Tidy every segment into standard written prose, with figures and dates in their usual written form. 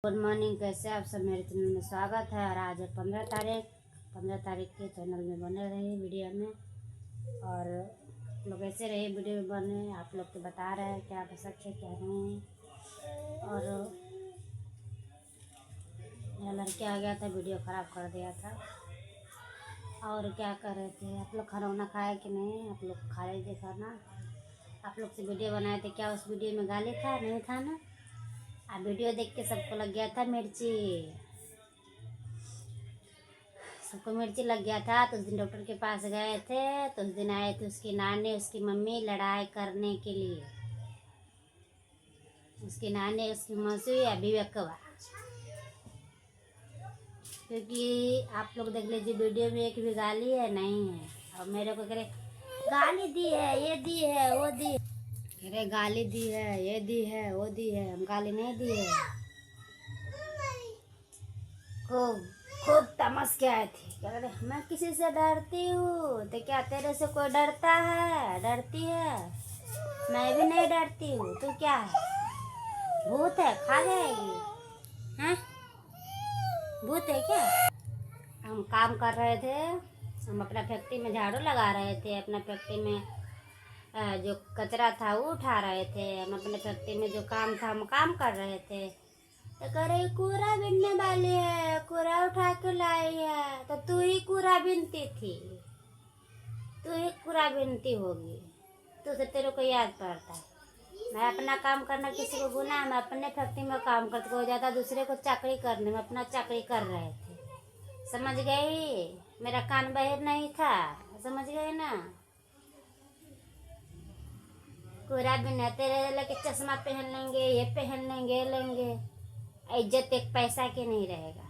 Good morning. कैसे आप सब? मेरे चैनल में स्वागत है। और आज है 15 तारीख के चैनल में बने रहे वीडियो में, और लोग ऐसे रहे वीडियो में बने, आप लोग तो बता रहे हैं क्या सच है क्या नहीं। और मेरा लड़का आ गया था, वीडियो ख़राब कर दिया था। और क्या कर रहे थे आप लोग? खाना वाना खाए कि नहीं? आप लोग खा रहे थे खाना? आप लोग से वीडियो बनाए थे, क्या उस वीडियो में गाली था? नहीं था ना? आप वीडियो देख के सबको लग गया था मिर्ची, सबको मिर्ची लग गया था। तो उस दिन डॉक्टर के पास गए थे, तो उस दिन आए थे उसकी नानी उसकी मम्मी लड़ाई करने के लिए। उसकी नानी उसकी मौसी अभिव्यक्वा, क्योंकि आप लोग देख लीजिए वीडियो में एक भी गाली है नहीं है। और मेरे को करे गाली दी है, ये दी है, वो दी है। अरे गाली दी है, ये दी है, वो दी है, हम गाली नहीं दी है। खूब खूब तमस के आए थे। क्या करे, मैं किसी से डरती हूँ तो क्या तेरे से कोई डरता है? डरती है? मैं भी नहीं डरती हूँ। तू क्या है? भूत है? खा जाएगी? हैं? भूत है क्या? हम काम कर रहे थे, हम अपना फैक्ट्री में झाड़ू लगा रहे थे। अपना फैक्ट्री में जो कचरा था वो उठा रहे थे। हम अपने फैक्ट्री में जो काम था हम काम कर रहे थे। तो कह रही कूड़ा बीनने वाली है, कूड़ा उठा के लाई है। तो तू ही कूड़ा बीनती थी, तू ही कूड़ा बीनती होगी। तू से तेरे को याद पड़ता है? मैं अपना काम करना किसी को गुना? मैं अपने फैक्ट्री में काम करते को ज़्यादा दूसरे को चाकरी करने में अपना चाकरी कर रहे थे। समझ गई? मेरा कान बहिर नहीं था, समझ गई ना? कूड़ा बीनना तेरे लगे चश्मा पहन लेंगे, ये पहन लेंगे, लेंगे, इज्जत एक पैसा के नहीं रहेगा।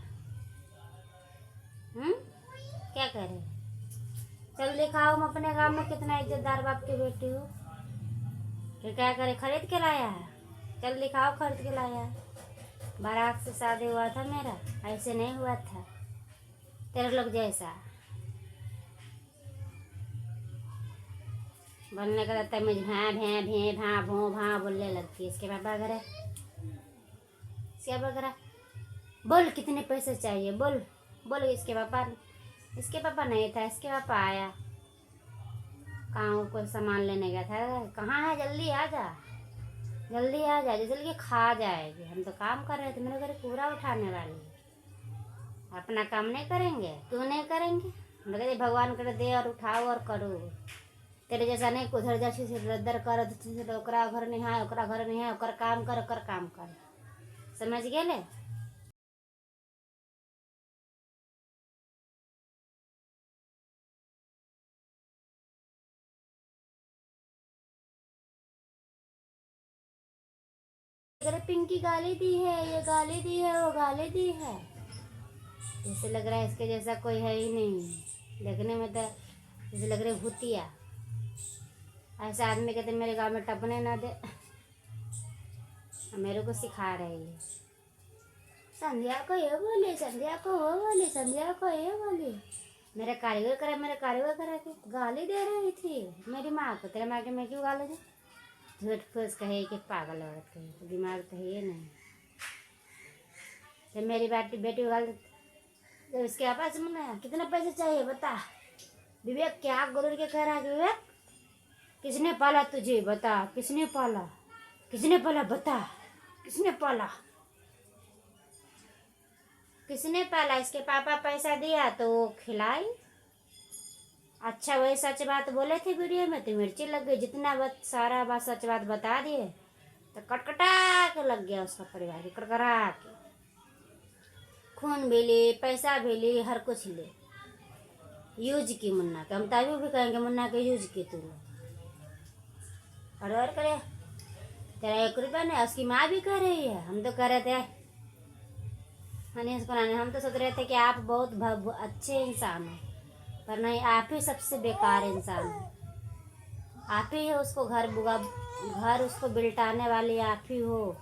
क्या करें? चल दिखाओ हम अपने गांव में कितना इज्जतदार बाप की बेटी हूँ। फिर क्या करे? खरीद के लाया है? चल दिखाओ खरीद के लाया है। बारात से शादी हुआ था मेरा, ऐसे नहीं हुआ था तेरे लोग जैसा। बोलने का रहता है मुझे भाँ भैं भैं भाँ भों भाँ बोलने लगती है। इसके पापा वगैरह, इसके वगैरह बोल कितने पैसे चाहिए, बोल बोल। इसके पापा नहीं था, इसके पापा आया कहाँ कोई सामान लेने गया था। कहाँ है? जल्दी आ जा, जल्दी आ जा, जल्दी खा जाएगी। हम तो काम कर रहे थे, मेरे घर पूरा उठाने वाली है। अपना काम नहीं करेंगे? तू नहीं करेंगे? हम कहते भगवान कर दे और उठाओ और करो। तेरे जैसा नहीं उधर जैसे दर कर, ओकरा घर नहीं है, ओकरा घर नहीं है, ओकर काम कर, ओकर काम कर। समझ गए? अरे पिंकी गाली दी है, ये गाली दी है, वो गाली दी है। जैसे लग रहा है इसके जैसा कोई है ही नहीं। देखने में तो जैसे लग रहा है भूतिया। ऐसे आदमी कहते मेरे गांव में टपने ना दे। मेरे को सिखा रही है। संध्या को ये बोली, संध्या को वो बोली, संध्या को ये बोली। मेरे कारीगर करा के गाली दे रही थी मेरी माँ को। तेरे माँ के मैं क्यों गाली दे? झूठ फूस कहे कि पागल औरत कहे, तो दिमाग तो है नहीं। जब मेरी बेटी को गाली, जब इसके पापा से मना कितना पैसे चाहिए बता। विवेक क्या गुरूर के कह रहा है? विवेक किसने पाला तुझे? बता किसने पाला, किसने पाला? बता किसने पाला, किसने पाला? इसके पापा पैसा दिया तो वो खिलाई। अच्छा वही सच बात बोले थे वीडियो में तो मिर्ची लग गई। जितना बात सारा बात सच बात बता दिए तो कटकटा के लग गया उसका परिवार की, कड़कड़ा के। खून भी ले, पैसा भी ले, हर कुछ ले, यूज की मुन्ना के। हम तभी भी कहेंगे मुन्ना के यूज की तू। और करे तेरा 1 रुपया नहीं। उसकी माँ भी कह रही है। हम तो कह रहे थे हम तो सोच रहे थे कि आप बहुत अच्छे इंसान हैं, पर नहीं, आप ही सबसे बेकार इंसान है। आप ही है उसको घर उसको बिल्टाने वाली आप ही हो,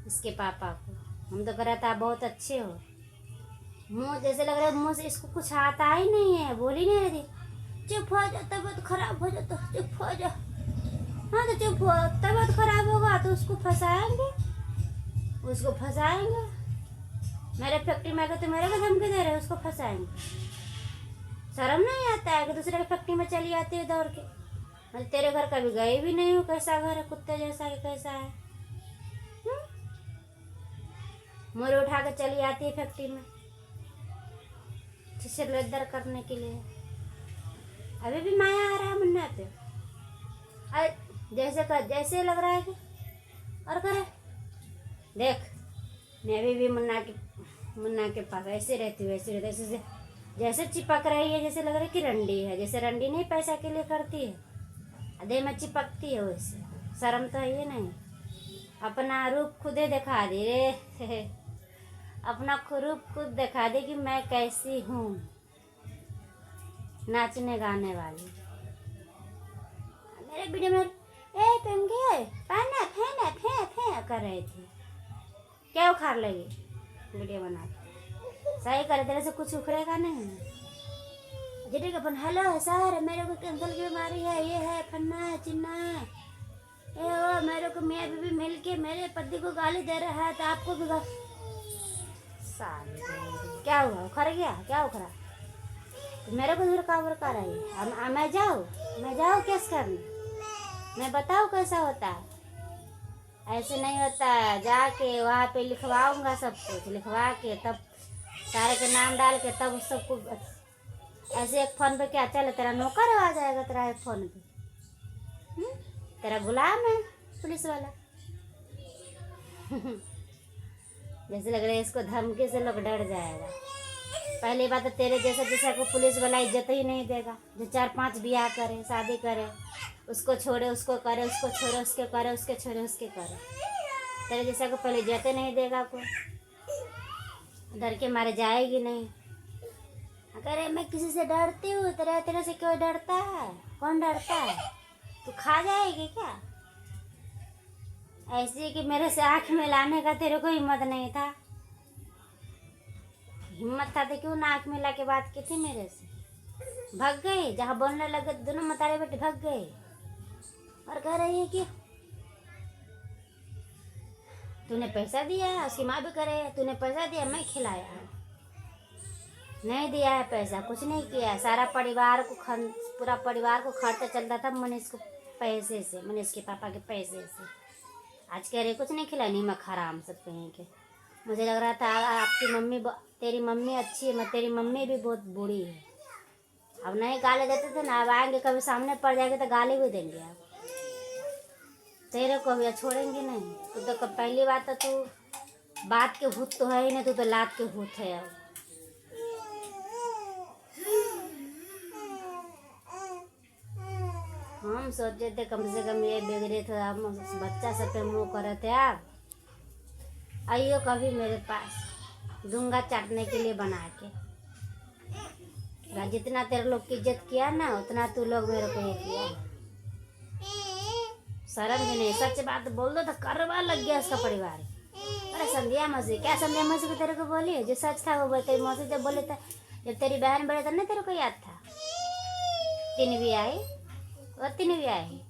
इसके पापा को। हम तो कह रहे थे आप बहुत अच्छे हो। मुँह जैसे लग रहा है मुँह से इसको कुछ आता ही नहीं है, बोल ही नहीं रही थी। चुप हो जा, तबीयत खराब हो जाता, चुप हो जा। हाँ तो चुप हो, तबीयत खराब होगा तो उसको फंसाएंगे, उसको फंसाएंगे। मेरे फैक्ट्री में आकर तो मेरे को धमकी दे रहे हैं, उसको फंसाएंगे। शर्म नहीं आता है कि दूसरे की फैक्ट्री में चली आती है दौड़ के। मैं तेरे घर कभी गई भी नहीं हूँ, कैसा घर है, कुत्ते जैसा कि कैसा है। मुझे उठा के चली आती है फैक्ट्री में सिरदर्द करने के लिए। अभी भी माया आ रहा है मुन्ना पे। जैसे लग रहा है कि और करे देख, मैं भी मुन्ना के पास ऐसे रहती हूँ, ऐसे जैसे चिपक रही है, जैसे लग रहा है कि रंडी है। जैसे रंडी नहीं पैसा के लिए करती है, अदे में चिपकती है, वैसे शर्म तो है ये नहीं। अपना रूप खुदे दिखा दे रे अपना रूप खुद दिखा दे कि मैं कैसी हूँ, नाचने गाने वाली। मेरे वीडियो में कर रहे थे, क्या उखाड़ लेगी वीडियो बना के। सही करे, तेरे से कुछ उखड़ेगा नहीं। जेठे का अपन हेलो सर, मेरे को कैंसर की बीमारी है, ये है, फन्ना है, चिन्ना है, ये वो, मेरे को मियाँ बीवी मिल के मेरे पति को गाली दे रहा है, तो आपको भी क्या हुआ, उखड़ गया, क्या उखड़ा? तो मेरे को धुरका रही है। मैं जाऊँ केस करने, मैं बताऊँ कैसा होता है? ऐसे नहीं होता है। जाके वहाँ पे लिखवाऊंगा, सब कुछ लिखवा के तब सारे के नाम डाल के तब सबको। ऐसे एक फोन पे क्या चले, तेरा नौकर आ जाएगा तेरा एक फोन पे। तेरा गुलाम है पुलिस वाला। जैसे लग रहा है इसको धमकी से लोग डर जाएगा। पहली बात तो तेरे जैसा को पुलिस वाला इज्जत ही नहीं देगा। जो 4-5 ब्याह करे, शादी करे, उसको छोड़े उसको करे, उसको छोड़े उसके करे, उसके छोड़े उसके करे, तेरे जैसा को पहले इज्जत नहीं देगा। कोई डर के मारे जाएगी नहीं। अगर मैं किसी से डरती हूँ, तेरे से क्यों डरता है? कौन डरता है? तू खा जाएगी क्या? ऐसे कि मेरे से आँख मिलाने का तेरे को हिम्मत नहीं था। हिम्मत था तो क्यों ना आँख मिला के बात की थी मेरे से? भाग गए, जहाँ बोलने लगे दोनों मतारे बेटे भाग गए। और कह रही है कि तूने पैसा दिया है, उसकी माँ भी करे तूने पैसा दिया, मैं खिलाया। नहीं दिया है पैसा, कुछ नहीं किया। सारा परिवार को पूरा परिवार को खर्चा चलता था मनीष को पैसे से, मनीष के पापा के पैसे से। आज कह रहे कुछ नहीं खिला, नहीं मैं खराम सब कहीं के। मुझे लग रहा था आपकी मम्मी, तेरी मम्मी अच्छी है, मैं तेरी मम्मी भी बहुत बुरी है। अब नहीं गाली देते थे ना, अब आएंगे कभी सामने पड़ जाएंगे तो गाली भी देंगे। आप तेरे को भी छोड़ेंगे नहीं। तू तो पहली बात तो तू बात के भूत तो है ही नहीं, तू तो लात के भूत है। अब हम सोचे थे कम से कम ये बिगड़े थे, हम बच्चा सब पे मुँह करे थे। आप आइयो कभी मेरे पास, दूंगा चाटने के लिए बना के। जितना तेरे लोग की इज्जत किया ना, उतना तू लोग मेरे को ये किया। शर्म भी नहीं, सच बात बोल दो तो करवा लग गया उसका परिवार। अरे संध्या मौसी, क्या संध्या मौसी को तेरे को बोली है? जो सच था वो तेरी मौसी जब बोले था, जब तेरी बहन बड़े था ना, तेरे को याद था? 3 भी आई, वो 3 भी आई।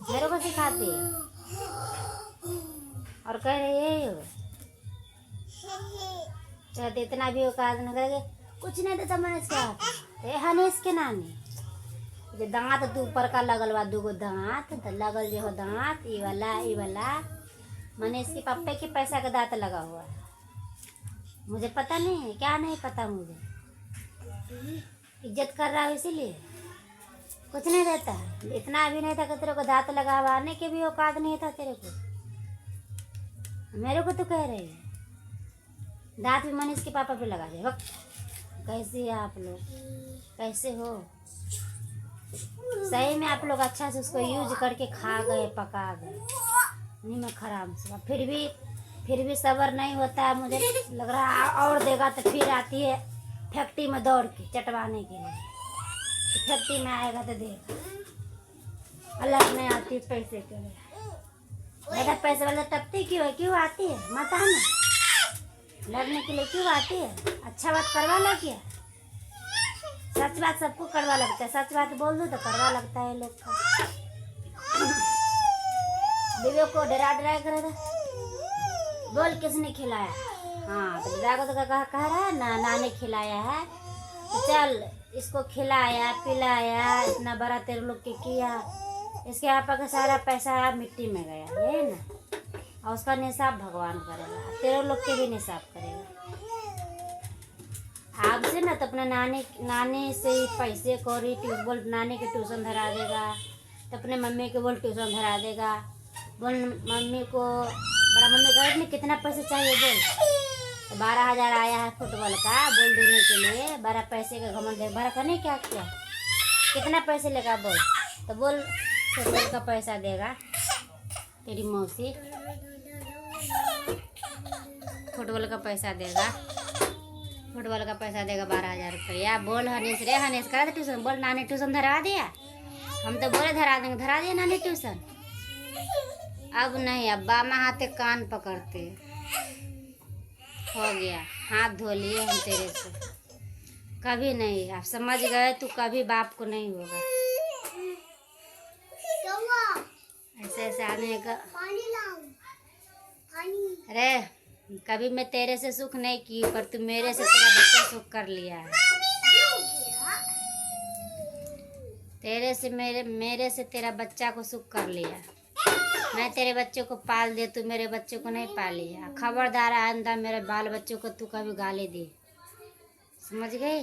मेरे को सिखाती है और कह रही है चाहते इतना भी औकात न करेंगे, कुछ नहीं देता मनीष के हनीश के नानी। जो दांत तू ऊपर का लगल बा, 2 दांत तो लगल जो हो दांत, ये वाला मनीष के पप्पे के पैसा का दांत लगा हुआ है। मुझे पता नहीं है, क्या नहीं पता मुझे। इज्जत कर रहा है इसीलिए कुछ नहीं देता। इतना भी नहीं था कि तेरे को दांत लगावाने के भी औकात नहीं था तेरे को। मेरे को तो कह रही है दांत भी मनीष के पापा पे लगा दे। कैसे है आप लोग, कैसे हो? सही में आप लोग अच्छा से उसको यूज करके खा गए, पका गए। नहीं मैं खराब से, फिर भी सब्र नहीं होता है। मुझे लग रहा है और देगा तो फिर आती है फैक्ट्री में दौड़ के चटवाने के लिए। फैक्ट्री में आएगा तो देगा, अलग नहीं आती पैसे के लिए। मेरा पैसे वाले टपती क्यों है? क्यों आती है? मत आना, लड़ने के लिए क्यों आती है? अच्छा बात करवा ला क्या? सच बात सबको कड़वा लगता है, सच बात बोल दो तो कड़वा लगता है लोग का। बीवी को डरा डरा कर बोल किसने खिलाया? हाँ तो डरा को तो कह रहा है ना नानी खिलाया है, तो चल इसको खिलाया पिलाया, इतना बड़ा तेरे लोग के किया, इसके पापा का सारा पैसा मिट्टी में गया है ना, और उसका निसाब भगवान करेगा, तेरे लोग के भी निसाब करेगा। आपसे ना तो अपने नानी से ही पैसे कौड़ी बोल नानी के ट्यूशन धरा देगा, तो अपने मम्मी के बोल ट्यूशन धरा देगा, बोल मम्मी को बड़ा मम्मी घर में कितना पैसे चाहिए बोल, तो 12,000 आया है फुटबॉल का बोल देने के लिए, 12 पैसे का घमंड देख भरा करने क्या किया, कितना पैसे लेगा बोल, तो बोल फुटबॉल का पैसा देगा तेरी मौसी, फुटबॉल का पैसा देगा, फुटबॉल का पैसा देगा 12,000 रुपया। बोल हनीश रे हनीश करा था ट्यूशन, बोल नानी ट्यूशन धरा दिया, हम तो बोले धरा देंगे, धरा दिया नानी ट्यूशन। अब नहीं, अब बामा हाथे कान पकड़ते, हो गया हाथ धो लिए हम तेरे से, कभी नहीं, आप समझ गए तू कभी बाप को नहीं होगा, ऐसे ऐसे आने का। अरे कभी मैं तेरे से सुख नहीं की, पर तू मेरे से तेरा बच्चा सुख कर लिया है, तेरे से मेरे से तेरा बच्चा को सुख कर लिया, मैं तेरे बच्चों को पाल दे, तू मेरे बच्चों को नहीं पालिया, खबरदार आइंदा मेरे बाल बच्चों को तू कभी गाली दे, समझ गए?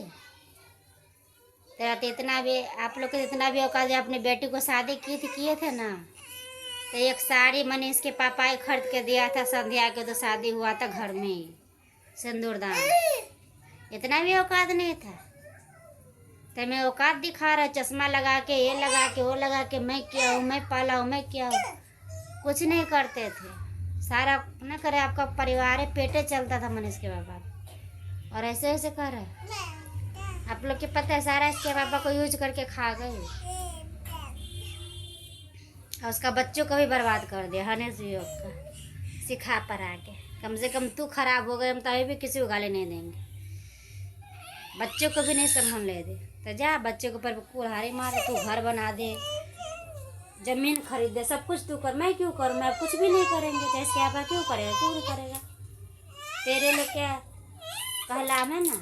तेरा तो इतना भी आप लोग के इतना भी औकात, जब अपनी बेटी को शादी किए थे ना, तो एक साड़ी मनीष के पापा ही खरीद के दिया था, संध्या के तो शादी हुआ था घर में ही, सिंदूरदान, इतना भी औकात नहीं था, तो मैं औकात दिखा रहा, चश्मा लगा के ये लगा के वो लगा के, मैं क्या हूँ, मैं पाला हूँ, मैं क्या हूँ, कुछ नहीं करते थे, सारा ना करे, आपका परिवार है पेटे चलता था मनीष के पापा, और ऐसे ऐसे कर रहे आप लोग के पता है, सारा इसके पापा को यूज करके खा गए, और उसका बच्चों को भी बर्बाद कर दिया हनीश योग का, सिखा पढ़ा के, कम से कम तू खराब हो गए, हम तभी भी किसी को गाली नहीं देंगे, बच्चों को भी नहीं संभाल ले दे, तो जा बच्चों के ऊपर कुल्हाड़ी मारे, तू घर बना दे, जमीन खरीद दे, सब कुछ तू कर, मैं क्यों करूँ, मैं कुछ भी नहीं करेंगे, चाहे इसके पापा क्यों करेगा, तू नहीं करेगा, तेरे लिए क्या कहलाम है ना,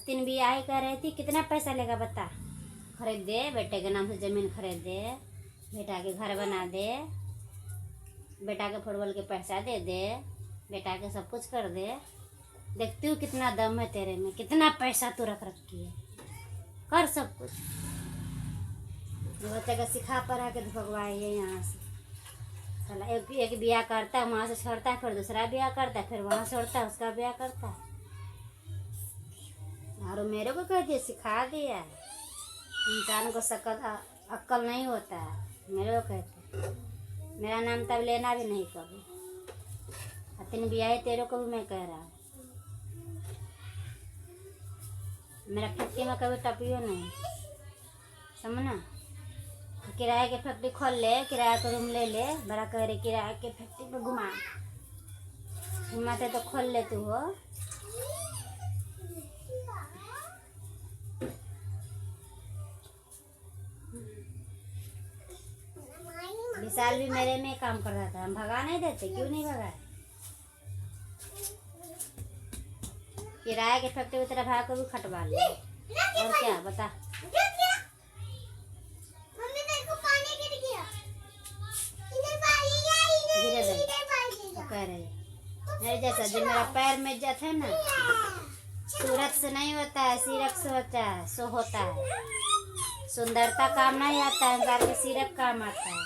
3 बियाह कर रही थी, कितना पैसा लेगा बता, खरीद दे, बेटे के नाम से ज़मीन खरीद दे, बेटा के घर बना दे, बेटा के फुटबॉल के पैसा दे दे, बेटा के सब कुछ कर दे, देखती हूँ कितना दम है तेरे में, कितना पैसा तू रख रखी है, कर सब कुछ, बच्चे का सिखा पढ़ा के भगवाई है यहाँ से, चला एक ब्याह करता है, वहाँ से छोड़ता है, फिर दूसरा ब्याह करता है, फिर वहाँ छोड़ता है, उसका ब्याह करता है, और मेरे को कह दिया सिखा दिया, इंसान को अक्ल नहीं होता है, मेरे को कहते, मेरा नाम तब लेना भी नहीं कभी, अपनी ब्याह तेरे को भी मैं कह रहा हूँ, मेरा फैक्ट्री में कभी टपियो नहीं, समझना, किराए के फैक्ट्री खोल ले, किराया का रूम ले ले, बड़ा कह रहे किराए के फैक्ट्री पर घुमाते तो खोल ले तू हो, विशाल भी मेरे में काम कर रहा था, हम भगा नहीं देते, क्यों नहीं भगा, किराए के फैक्ट्री में तेरा भाई को भी खटवा ले, और क्या बता, गिरे दे, कह रहे मेरे जैसा जो मेरा पैर में इज्जत है ना, सूरत से नहीं होता है, सीरत से होता है, सो होता है, सुंदरता काम नहीं आता है, इंसान के सीरत काम आता है,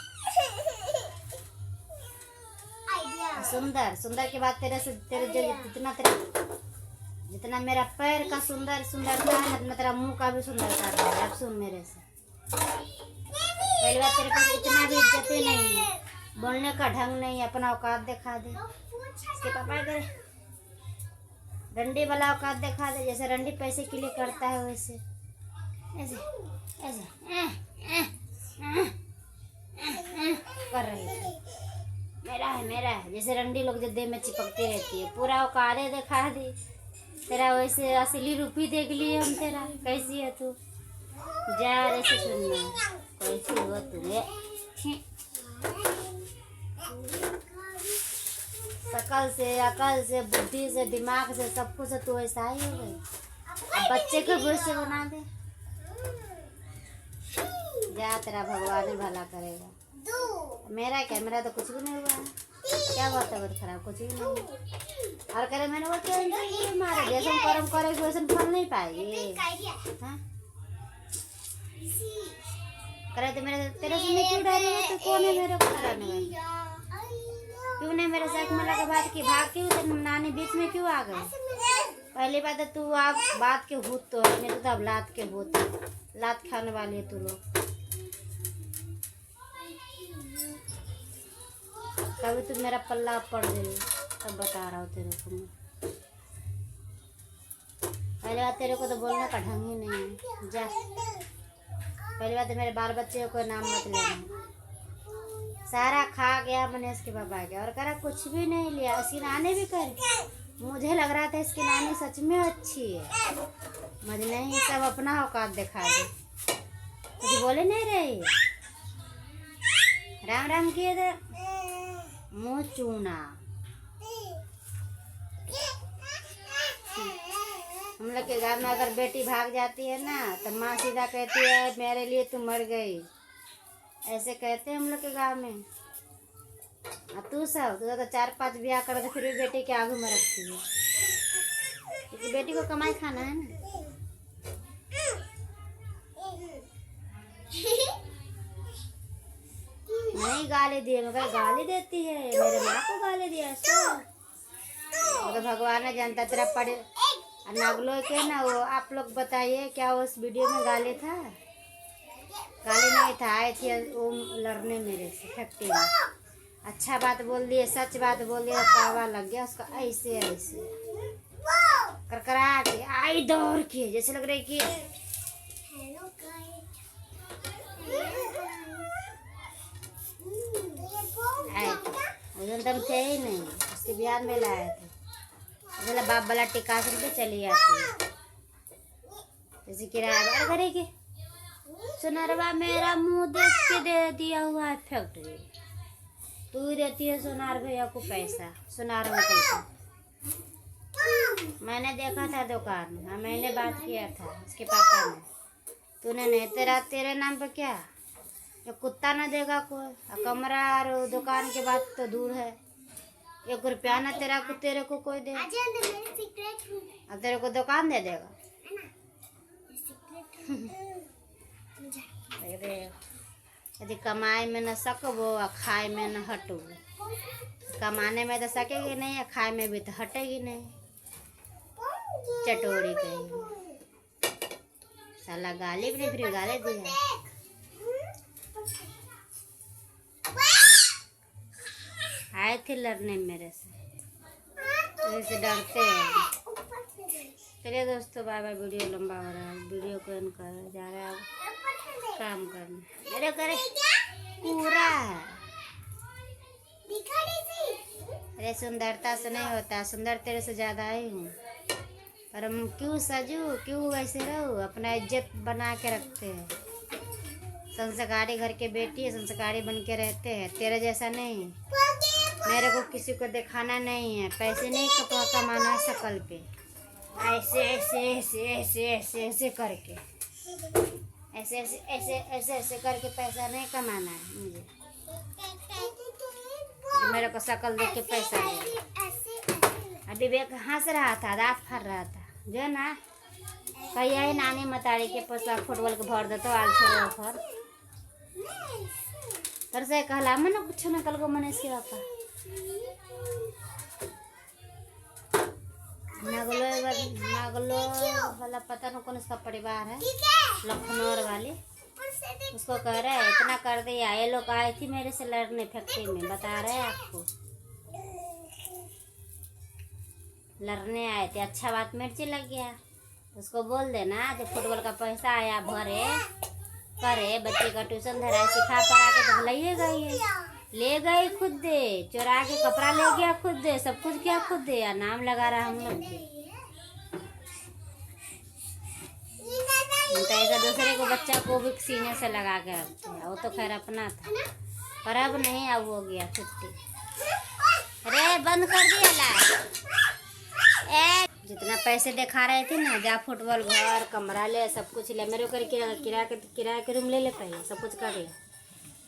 सुंदर के बाद तेरे से तेरे जो जितना मेरा पैर का सुंदरता है, उतना तेरा मुंह का भी सुंदरता है, अब सुन मेरे से, पहली बात तेरे पास इतना भी इज्जत ही नहीं है, बोलने का ढंग नहीं, अपना औकात दिखा दे, इसके पापा करे रंडी वाला औकात दिखा दे, जैसे रंडी पैसे के लिए करता है वैसे, ऐसे ऐसे कर रही है, मेरा है जैसे रंडी लोग जो देह में चिपकती रहती है, पूरा औकात दिखा दी, तेरा वैसे असली रूप ही देख लिए हम, तेरा कैसी है तू, जा रहे से सुनना कैसी हो तुम्हें। शकल से, अकल से, बुद्धि से, दिमाग से, सब कुछ से तू ऐसा ही हो गई। अब बच्चे को वैसे बना दे। जा तेरा भगवान ही भला करेगा। मेरा क्या, मेरा तो कुछ भी नहीं हुआ। क्या हुआ तबियत खराब, कुछ भी नहीं। और करे मैंने वो टेंशन मारे जैसे हम कर्म करेंगे वैसे फल नहीं पाएगी। करे तो मेरे तेरे से मैं क्यों डरी है? तू कौन है मेरे को डराने वाली? तूने मेरे साथ में लगा बात की, भाग क्यों? तेरे नानी बीच में क्यों आ गई? पहली बात है तू आप बात के भूत तो है, नहीं तो अब लात के भूत है। लात खाने वाली है तू लोग। कभी तू मेरा पल्ला पड़ गई तब बता रहा हूँ तेरे को मैं। पहली बात तेरे को तो बोलने का ढंग ही नहीं है। जा पहली बात मेरे बाल बच्चे को नाम मत लेना। सारा खा गया मैंने इसके पापा के और करा कुछ भी नहीं लिया। इसकी नानी भी कर, मुझे लग रहा था इसकी नानी सच में अच्छी है। मुझे नहीं, सब अपना औकात दिखा दे। कुछ बोले नहीं रही, राम राम किए थे, मुँह चूना। हम लोग के गाँव में अगर बेटी भाग जाती है ना तो माँ सीधा कहती है मेरे लिए तू मर गई, ऐसे कहते हैं हम लोग के गाँव में। अब तू तो 4-5 ब्याह कर दे फिर भी बेटी के आगू में रखती है, क्योंकि बेटी को कमाई खाना है ना। नहीं गाली दिए, मगर गाली देती है, मेरे माँ को गाली दिया सो। तो भगवान ने जानता तेरा पढ़े नगलो के ना वो। आप लोग बताइए क्या उस वीडियो में गाली था? गाली नहीं था, आए थे वो लड़ने मेरे से फैक्ट्री में। अच्छा बात बोल दिए, सच बात बोल दिया, तावा लग गया उसका ऐसे ऐसे करकरा के आई दौड़ के, जैसे लग रही कि उधर दम थे ही नहीं। उसके बिहार में लाए थे, बोला बाप वाला टिका से चली आती है जैसे किराया करेगी। सुनारवा मेरा मुंह देख के दे दिया हुआ है फैक्ट्री। तू ही देती है सुनार भैया को पैसा, सुनार अंकल को। मैंने देखा था दुकान में, मैंने बात किया था उसके पापा ने। तूने नहीं, तेरे नाम पे क्या ये कुत्ता ना देगा कोई। कमरा और दुकान के बाद तो दूर है। 1 रुपया ना तेरे को कोई दे, और तेरे को दुकान दे देगा। यदि कमाई में न सकबो और खाए में न हटो। कमाने में तो सकेगी नहीं, खाए में भी तो हटेगी नहीं। चटोरी कहीं साला गाली भी नहीं, फिर गाली दिया। आए थे लड़ने मेरे से, तो डरते हैं। चलिए दोस्तों बाय बाय। वीडियो लंबा हो रहा है, वीडियो को एंड कर जा रहा है काम करना। मेरे करे पूरा है। अरे सुंदरता से नहीं होता, सुंदर तेरे से ज़्यादा ही हूँ, पर हम क्यों सजू, क्यों वैसे रहूँ? अपना इज्जत बना के रखते हैं। संस्कारी घर के बेटी है, संस्कारी बन के रहते हैं। तेरे जैसा नहीं, मेरे को किसी को दिखाना नहीं है। पैसे नहीं कमाना है शकल पे, ऐसे ऐसे ऐसे ऐसे ऐसे ऐसे करके, ऐसे ऐसे ऐसे ऐसे ऐसे करके पैसा नहीं कमाना है मुझे। मेरे को शकल देख के पैसा है। अभी विवेक हंस रहा था, दांत फाड़ रहा था जो ना, कहिए ही नानी मतारी के पैसा फुटबॉल के भर देते आल छोड़ो फर तर से कहला मन कुछ न कल को मन इसके पापा नागलो वाला पता नहीं कौन इसका परिवार है, लखनऊ वाली। उसको कह रहे हैं इतना कर दिया। ये लोग आई थी मेरे से लड़ने फैक्ट्री में, बता रहे हैं आपको, लड़ने आए थे। अच्छा बात मिर्ची लग गया। उसको बोल देना जो फुटबॉल का पैसा आया भरे करे, बच्चे का ट्यूशन धरा सिखा पढ़ा के तो ले गई खुद दे, चुरा के कपड़ा ले गया खुद दे, सब कुछ किया खुद दे, या नाम लगा रहा हम लोग के। तो ऐसा दूसरे को बच्चा को भी सीने से लगा के रखते हैं, वो तो खैर अपना था, पर अब नहीं, अब हो गया छुट्टी। अरे बंद कर दिया लाइट। जितना पैसे दिखा रहे थे ना, जा फुटबॉल घर कमरा ले, सब कुछ ले, मेरे को किराए के रूम ले ले, पहले सब कुछ कर ले।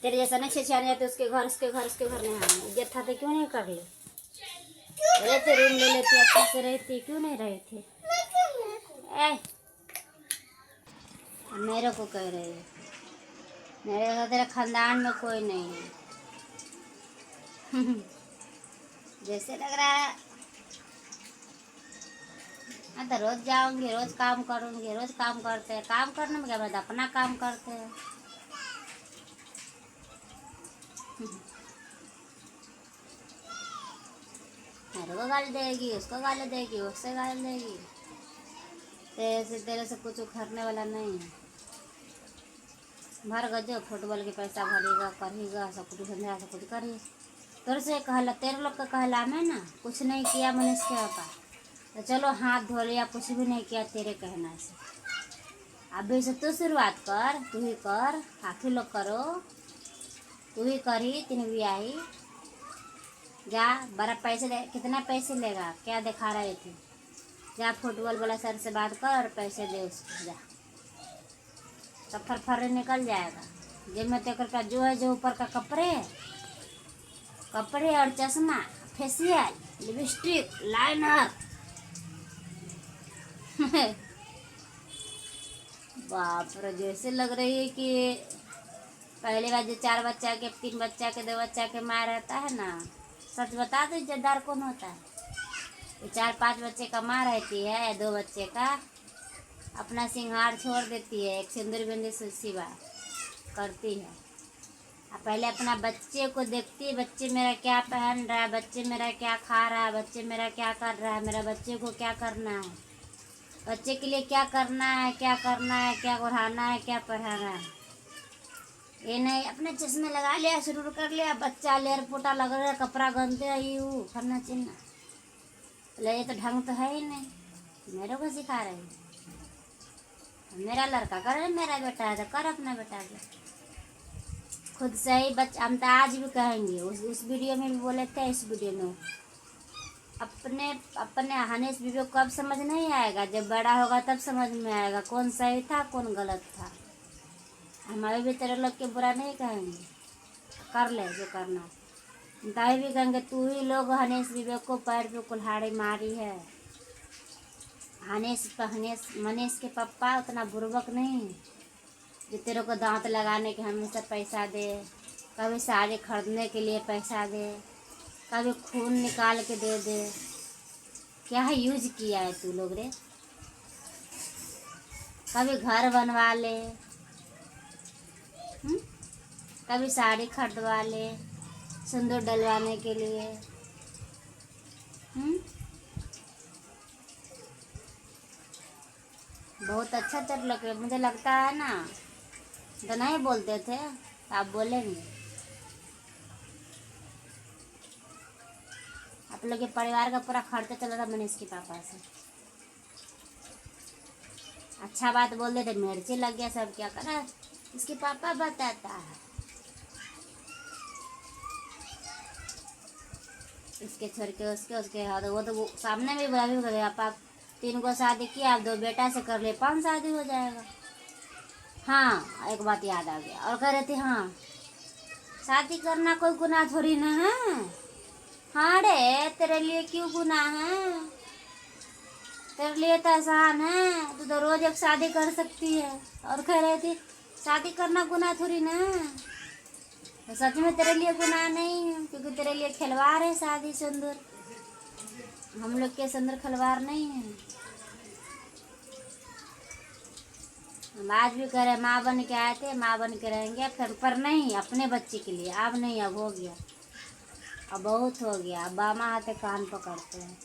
तेरे जैसा नहीं छिछाने जाते उसके घर नहीं आने, इज्जत था तो क्यों नहीं कर ले? रहते रूम ले लेती, अच्छे से रहती, क्यों नहीं रहे थे? मेरे को कह रहे हैं, मेरे तो तेरे खानदान में कोई नहीं है। जैसे लग रहा है मैं तो रोज जाऊंगी, रोज काम करूंगी, रोज काम करते हैं, काम करने में क्या बात, अपना काम करते हैं। मेरे को गाली देगी, उसको गाली देगी, उससे गाली देगी, तेरे से कुछ उखड़ने वाला नहीं है। भर गजो फुटबॉल के पैसा भरेगा, करेगा, सब कुछ समझा, सब कुछ करिए। तेरे से कहला, तेरे लोग का कहला में ना कुछ नहीं किया मनीष के पापा, तो चलो हाथ धो लिया, कुछ भी नहीं किया तेरे कहना से। अभी से तू शुरुआत कर, तू ही कर, आखिर लोग करो, तू ही करी, तीन भी आई। जा बड़ा पैसे दे, कितना पैसे लेगा, क्या दिखा रहे थे? जा फुटबॉल वाला सर से बात कर और पैसे दे उसको, जा सब फर निकल जाएगा। जिम में तेरे का जो है, जो ऊपर का कपड़े और चश्मा, फेशियल, लिपस्टिक, लाइनर। बाप रे, जैसे लग रही है कि पहले बार जो 4 बच्चा के, 3 बच्चा के, 2 बच्चा के माँ रहता है ना, सच बता दो इज्जतदार कौन होता है? ये 4-5 बच्चे का माँ रहती है, 2 बच्चे का अपना सिंगार छोड़ देती है, एक सिंदूर बिंदी सिवा करती है। पहले अपना बच्चे को देखती है, बच्चे मेरा क्या पहन रहा है, बच्चे मेरा क्या खा रहा है, बच्चे मेरा क्या कर रहा है, मेरा बच्चे को क्या करना है, बच्चे के लिए क्या करना है, क्या करना है, क्या ओढ़ाना है, क्या पढ़ाना है। ये नहीं अपने चश्मे लगा लिया, शुरू कर लिया, बच्चा लेर पोटा लग रहा है, कपड़ा गंदे आई हूँ करना चिन्ना, ये तो ढंग तो है ही नहीं। मेरे को सिखा रहे हैं, मेरा लड़का करे, मेरा बेटा है तो कर, अपना बेटा है खुद से ही। हम तो आज भी कहेंगे, उस वीडियो में भी बोले थे, इस वीडियो में अपने हनीश बीबी को कब समझ नहीं आएगा, जब बड़ा होगा तब समझ में आएगा कौन सही था कौन गलत था। हमारे भी तेरे लोग के बुरा नहीं कहेंगे, कर ले जो करना। ताई भी कहेंगे तू ही लोग हनीश बीबी को पैर पे कुल्हाड़ी मारी है। मनीष के पापा उतना बुर्बक नहीं जो तेरे को दांत लगाने के हमेशा पैसा दे, कभी साड़ी खरीदने के लिए पैसा दे, कभी खून निकाल के दे दे। क्या यूज किया है तू लोग रे? कभी घर बनवा ले, कभी साड़ी खरीदवा ले सिंदूर डलवाने के लिए। बहुत अच्छा तेरे लोग, मुझे लगता है ना तो नहीं बोलते थे, तो आप बोलेंगे। आप लोग के परिवार का पूरा खर्चा चल रहा मनीष के पापा से। अच्छा बात बोल देते, मिर्ची लग गया, सब क्या करा इसके पापा बताता है। इसके छोड़ के उसके हाँ, वो तो वो सामने में बोला भी कर, आप 3 को शादी किया, आप 2 बेटा से कर ले, 5 शादी हो जाएगा। हाँ एक बात याद आ गया, और कह रहे थे हाँ शादी करना कोई गुनाह थोड़ी ना है। हाँ रे, तेरे लिए क्यों गुनाह है? तेरे लिए तो आसान है, तू तो रोज एक शादी कर सकती है। और कह रहे थे शादी करना गुनाह थोड़ी ना है, तो सच में तेरे लिए गुनाह नहीं है, क्योंकि तेरे लिए खिलवाड़ है शादी सिंदूर। हम लोग के सिंदूर खिलवाड़ नहीं है। हम आज भी कह रहे माँ बन के आए थे, माँ बन के रहेंगे, फिर पर नहीं अपने बच्चे के लिए। अब नहीं, अब हो गया, अब बहुत हो गया। अब बामा हाथे कान पकड़ते हैं,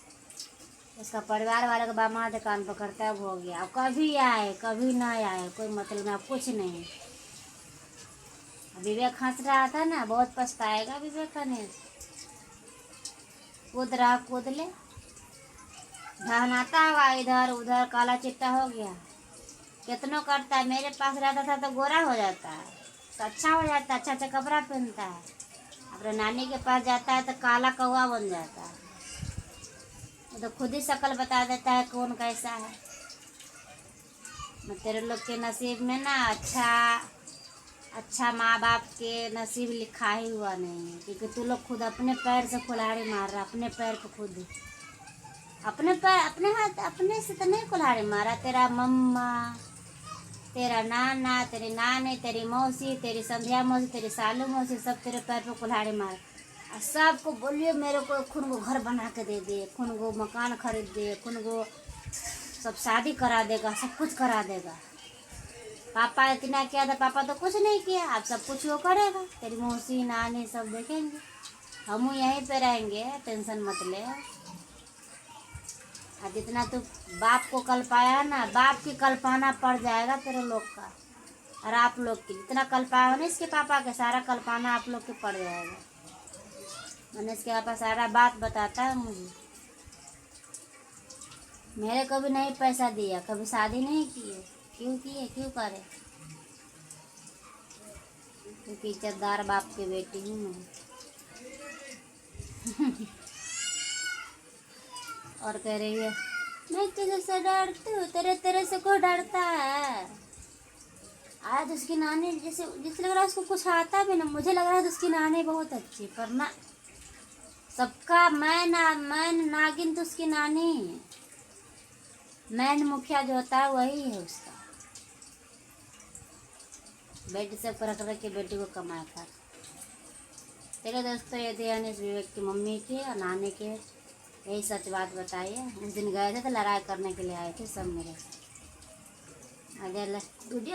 उसका परिवार वाले का बामा हाथे कान पकड़ते हैं, अब हो गया। अब कभी आए कभी ना आए कोई मतलब में, अब कुछ नहीं। विवेक हंस रहा था ना, बहुत पछताएगा विवेक ने। कूद रहा कूद ले, ध्यान आता होगा इधर उधर, काला चिट्टा हो गया। कितनों करता है, मेरे पास रहता था तो गोरा हो जाता है, तो अच्छा हो जाता है, अच्छा अच्छा कपड़ा पहनता है। अपने नानी के पास जाता है तो काला कौवा बन जाता है। वो तो खुद ही शक्ल बता देता है कौन कैसा है। मैं तेरे लोग के नसीब में ना अच्छा माँ बाप के नसीब लिखा ही हुआ नहीं है, क्योंकि तू लोग खुद अपने पैर से कुल्हाड़ी मार रहा, अपने पैर पे खुद, अपने पैर, अपने हाथ, अपने से तो नहीं कुल्हाड़ी मारा। तेरा मम्मा, तेरा नाना, तेरी नानी, तेरी मौसी, तेरी संध्या मौसी, तेरी सालू मौसी, सब तेरे पैर पे कुल्हाड़ी मार। और सबको बोलिए मेरे को खुन को घर बना के दे दे, खुन को मकान खरीद दे, खुन को सब शादी करा देगा, सब कुछ करा देगा। पापा इतना किया था, पापा तो कुछ नहीं किया, अब सब कुछ वो करेगा। तेरी मौसी नानी सब देखेंगे, हम यहीं पे रहेंगे, टेंशन मत ले। और जितना तू बाप को कल पाया ना, बाप की कल पाना पड़ जाएगा तेरे लोग का, और आप लोग की जितना कल पाया हो ना इसके पापा के, सारा कल पाना आप लोग के पड़ जाएगा। मैंने इसके पापा सारा बात बताता है मुझे। मेरे को भी नहीं पैसा दिया, कभी शादी नहीं किए, क्यों किए, क्यों करे, क्योंकि इज्जतदार बाप की बेटी हूँ मैं। और कह रही है मैं तुझे से डरती हूँ, तेरे से कोई डरता है। आज उसकी नानी जैसे लग रहा है उसको कुछ आता भी ना, मुझे लग रहा है उसकी नानी बहुत अच्छी, पर ना सबका मैन नागिन तो उसकी नानी है। मैन मुखिया जो होता है वही है उसका, बेटी से रख रख के बेटी को कमाया था। चलो दोस्तों, ये थे अनिश विवेक की मम्मी के और नानी के यही सच बात बताइए। उस दिन गए थे तो लड़ाई करने के लिए आए थे सब मेरे साथ। अगर वीडियो